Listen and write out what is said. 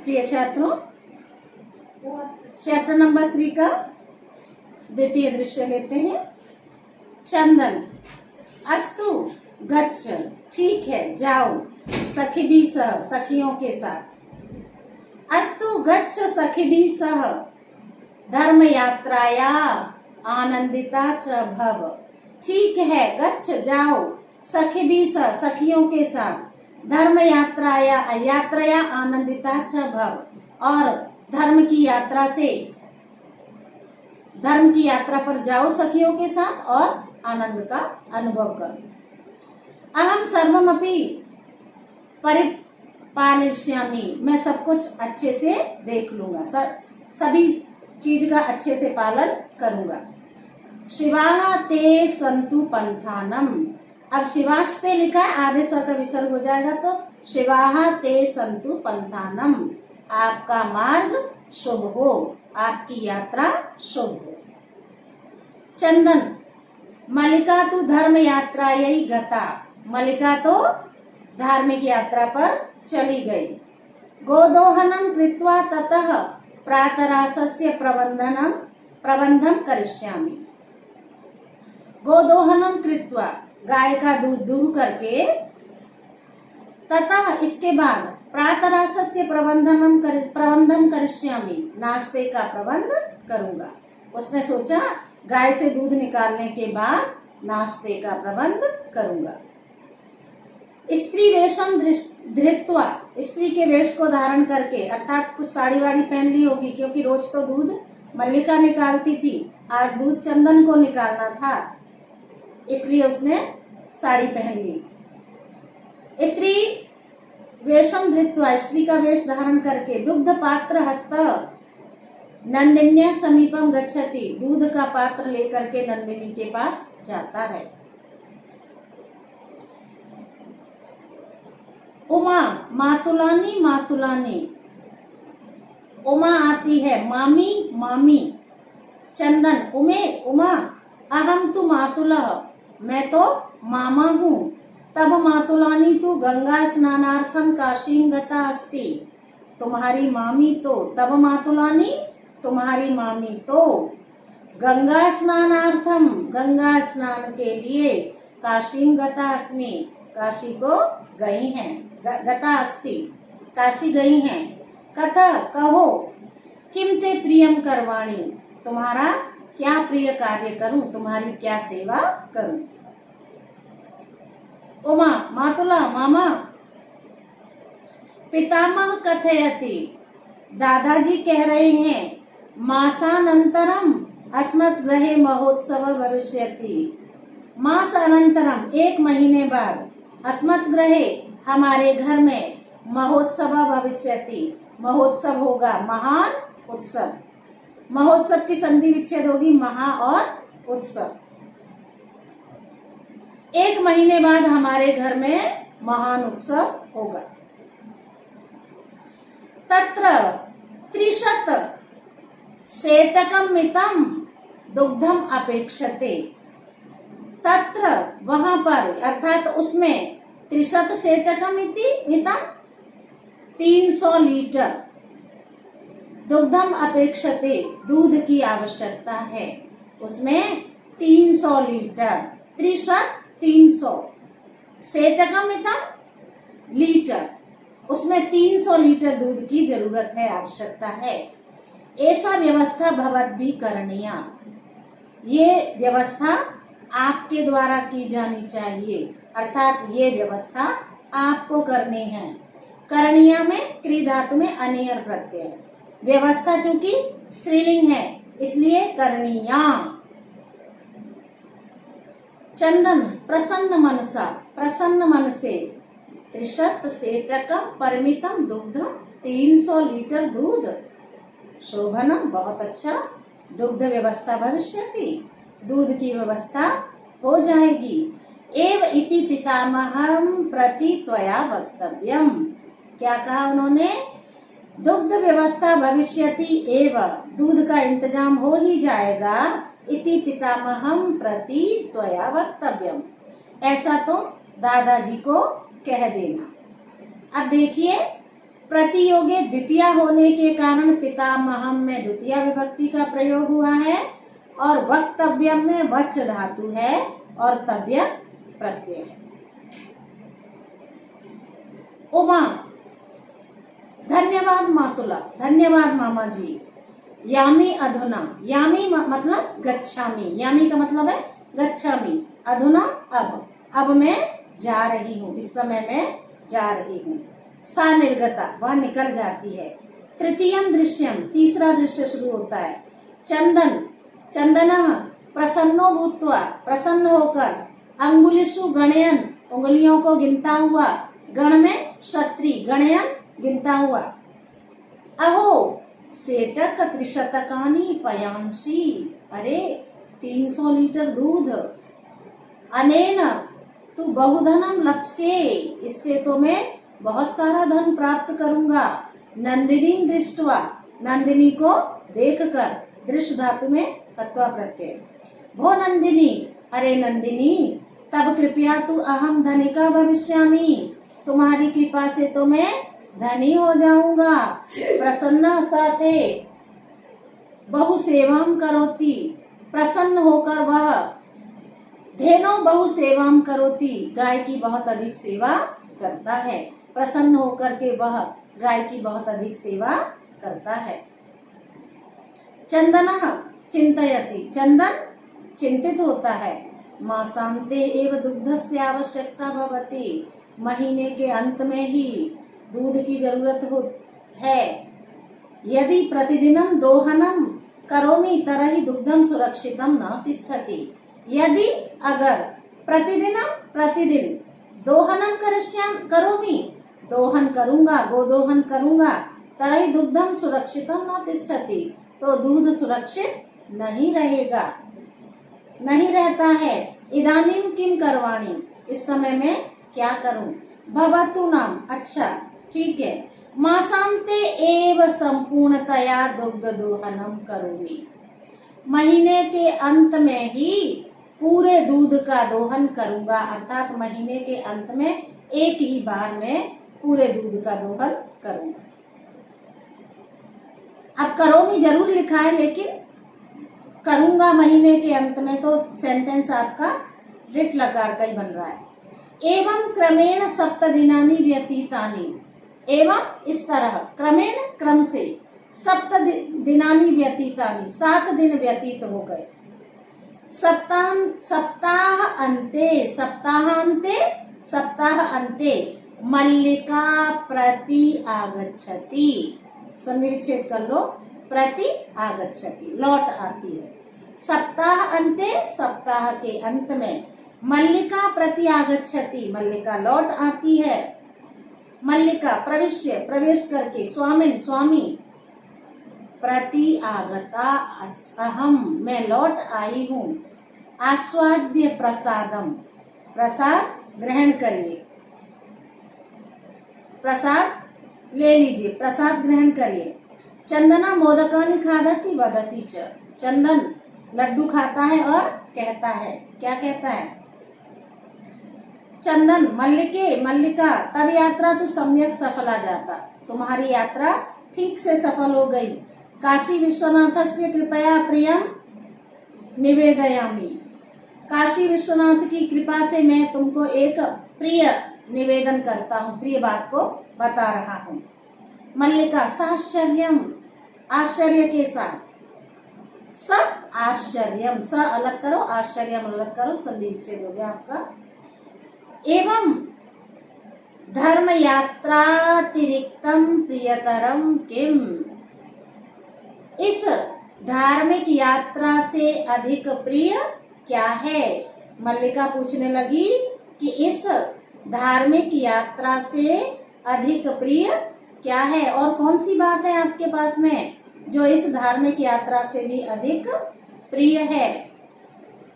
प्रिय छात्रों, chapter number 3 का द्वितीय दृश्य लेते हैं। चंदन, अस्तु गच्छ, ठीक है जाओ, सखी भी सह, सखियों के साथ। अस्तु गच्छ सखी भी सह, धर्म यात्राया आनंदिता च भव। ठीक है गच्छ जाओ, सखी भी सह, सखियों के साथ, धर्म यात्राया आनंदिता च भव, और धर्म की यात्रा पर जाओ सखियों के साथ और आनंद का अनुभव करो। अहम सर्वमपि परिपालयिष्यामि, मैं सब कुछ अच्छे से देख लूंगा, सभी चीज का अच्छे से पालन करूंगा। शिवाः ते सन्तु पंथानम, अब शिवास्ते लिखा है, आधे स का विसर्ग हो जाएगा तो शिवाः ते सन्तु पंथानम, आपका मार्ग शुभ हो, आपकी यात्रा शुभ हो। चंदन, मल्लिका तु धर्म यात्रायै गता, मल्लिका तो धार्मिक यात्रा पर चली गई। गोदोहनम कृत्वा ततः प्रातराशस्य प्रबंधम करिष्यामि। गोदोहनम कृत्वा, गाय का दूध दूह करके, ततः इसके बाद प्रातराशस्य प्रबंधम करिष्यामि, नाश्ते का प्रबंध करूंगा। उसने सोचा गाय से दूध निकालने के बाद नाश्ते का प्रबंध करूंगा। स्त्री वेशम धृत्वा, स्त्री के वेश को धारण करके, अर्थात कुछ साड़ी वाड़ी पहन ली होगी, क्योंकि रोज तो दूध मल्लिका निकालती थी, आज दूध चंदन को निकालना था, इसलिए उसने साड़ी पहन ली। स्त्री वेशम धृत्वा, स्त्री का वेश धारण करके, दुग्ध पात्र हस्त नंदिन्या समीपम गच्छति, दूध का पात्र लेकर के नंदिनी के पास जाता है। उमा मातुलानी मातुलानी, उमा आती है, मामी मामी। चंदन, उमा अहम तु मातुलः, मैं तो मामा हूँ। तब मातुलानी तु गंगा स्नानार्थम काशीम गता अस्ति, तुम्हारी मामी तो, तब मातुलानी तुम्हारी मामी तो गंगा स्नानार्थम, गंगा स्नान के लिए, काशीम गता अस्मि, काशी को गई हैं, गता अस्ति, काशी गई हैं। कथा, कहो, किम ते प्रियम करवाणी, तुम्हारा क्या प्रिय कार्य करूं, तुम्हारी क्या सेवा करूं। उमा, मातुला, मामा। पितामह कथयति, दादाजी कह रहे हैं, मासानंतरम अस्मत् गृहे महोत्सव भविष्यति, मास अनंतरम, एक महीने बाद, अस्मत् गृहे, हमारे घर में, महोत्सव भविष्यति, महोत्सव होगा, महान उत्सव। महोत्सव की संधि विच्छेद होगी, महा और उत्सव। एक महीने बाद हमारे घर में महान उत्सव होगा। तत्र 30 सेटकम मितम दुग्धम अपेक्षते, तत्र वहां पर, अर्थात उसमें, 30 सेटकम मितम 300 लीटर, दुग्धम अपेक्षते, दूध की आवश्यकता है, उसमें 300 लीटर, 300 सेटकम मितम लीटर, उसमें 300 लीटर दूध की जरूरत है, आवश्यकता है। ऐसा व्यवस्था भवद्भिः करणीया, ये व्यवस्था आपके द्वारा की जानी चाहिए, अर्थात ये व्यवस्था आपको करनी है। करणीया में क्री धातु में अनियर प्रत्यय है, व्यवस्था चूंकि स्त्रीलिंग है इसलिए करणीया। चंदन, प्रसन्न मनसा, प्रसन्न मन से, 30 सेटकम परिमितम दुग्धम, 300 लीटर दूध, शोभनम, बहुत अच्छा, दुग्ध व्यवस्था भविष्यति, दूध की व्यवस्था हो जाएगी। एव इति पितामहं प्रति त्वया वक्तव्यम, क्या कहा उन्होंने, दुग्ध व्यवस्था भविष्यति एव, दूध का इंतजाम हो ही जाएगा, इति पितामहं प्रति त्वया वक्तव्यम, ऐसा तो दादाजी को कह देना। अब देखिए प्रतियोगे द्वितीया होने के कारण पितामहम में द्वितीया विभक्ति का प्रयोग हुआ है और वक्तव्यम में वच धातु है और तव्यत प्रत्यय है। उमा, धन्यवाद मातुला, धन्यवाद मामा जी। यामी अधुना, यामी मतलब गच्छामी, यामी का मतलब है गच्छामी, अधुना अब मैं जा रही हूँ, इस समय मैं जा रही हूँ। सा निर्गता, वह निकल जाती है। तृतीयम दृश्यम, तीसरा दृश्य शुरू होता है। चंदन, चंदनः प्रसन्नो भूत्वा, प्रसन्न होकर, अंगुलिषु गणयन, उंगलियों को गिनता हुआ, गण में क्षत्रि, गणयन गिनता हुआ। अहो सेटक त्रिशतकानी पयांसी, अरे 300 लीटर दूध। अनेन तू बहुधनम लप्से, इससे तो मैं बहुत सारा धन प्राप्त करूंगा। नंदिनी दृष्टवा, नंदिनी को देखकर, दृश्य धातु में कत्वा प्रत्यय। भो नंदिनी, अरे नंदिनी, तब कृपया तू अहम धनिका भविष्यामि, तुम्हारी कृपा से तो मैं धनी हो जाऊंगा। प्रसन्न साते बहु सेवाम करोति, प्रसन्न होकर वह, धेनो बहु सेवाम करोति, गाय की बहुत अधिक सेवा करता है। प्रसन्न होकर के वह गाय की बहुत अधिक सेवा करता है। चंदनः चिंतयति, चंदन चिंतित होता है। मासान्ते एव दुग्धस्य आवश्यकता भवति, महीने के अंत में ही दूध की जरूरत है। यदि प्रतिदिनम दोहनम करोमि तरहि दुग्धम सुरक्षितम न तिष्ठति, यदि अगर प्रतिदिन दोहनम करोमि, दोहन करूंगा, गोदोहन करूंगा, तरहि दुग्धम सुरक्षितम न तिष्ठति, तो दूध सुरक्षित नहीं रहेगा, नहीं रहता है। इदानीम किम करवाणी, इस समय में क्या करूं। भवतु नाम, अच्छा ठीक है। मासान्ते एव संपूर्णतया दुग्ध दोहनम करोमि, महीने के अंत में ही पूरे दूध का दोहन करूंगा, अर्थात महीने के अंत में एक ही बार में पूरे दूध का दोहन करूंगा। अब करोमि जरूर लिखा है, लेकिन करूंगा महीने के अंत में, तो सेंटेंस आपका रिट लकार का ही बन रहा है। एवं क्रमेण 7 दिनानि व्यतीतानि, एवं इस तरह, क्रमेण क्रम से, 7 दिनानि व्यतीतानि 7 दिन व्यतीत हो गए। सप्ताह अंते मल्लिका प्रति आगच्छति, संधि विच्छेद कर लो, प्रति आगच्छति लौट आती है। सप्ताह अंते, सप्ताह के अंत में, मल्लिका प्रति आगच्छति, मल्लिका लौट आती है। मल्लिका प्रविश्य, प्रवेश करके, स्वामिन ग्वामी, प्रति आगता अहम, मैं लौट आई हूँ। आस्वाद्य प्रसादम, प्रसाद ग्रहण करिए, प्रसाद ले लीजिए, प्रसाद ग्रहण करिए। चंदना मोदकानि खादति वदति च, चंदन लड्डू खाता है और कहता है, क्या कहता है। चंदन मल्लिके, मल्लिका तब यात्रा तो सम्यक सफला जाता, तुम्हारी यात्रा ठीक से सफल हो गई। काशी विश्वनाथस्य कृपया प्रियम निवेदयामि, काशी विश्वनाथ की कृपा से मैं तुमको एक प्रिय निवेदन करता हूँ, प्रिय बात को बता रहा हूँ। मल्लिका साश्चर्यम, आश्चर्य के साथ, स आश्चर्यम, स अलग करो, आश्चर्यम अलग करो, संधि विच्छेद हो गया आपका। एवं धर्म यात्रातिरिक्तम प्रियतरम किम, इस धार्मिक यात्रा से अधिक प्रिय क्या है। मल्लिका पूछने लगी कि इस धार्मिक यात्रा से अधिक प्रिय क्या है, और कौन सी बात है आपके पास में जो इस धार्मिक यात्रा से भी अधिक प्रिय है।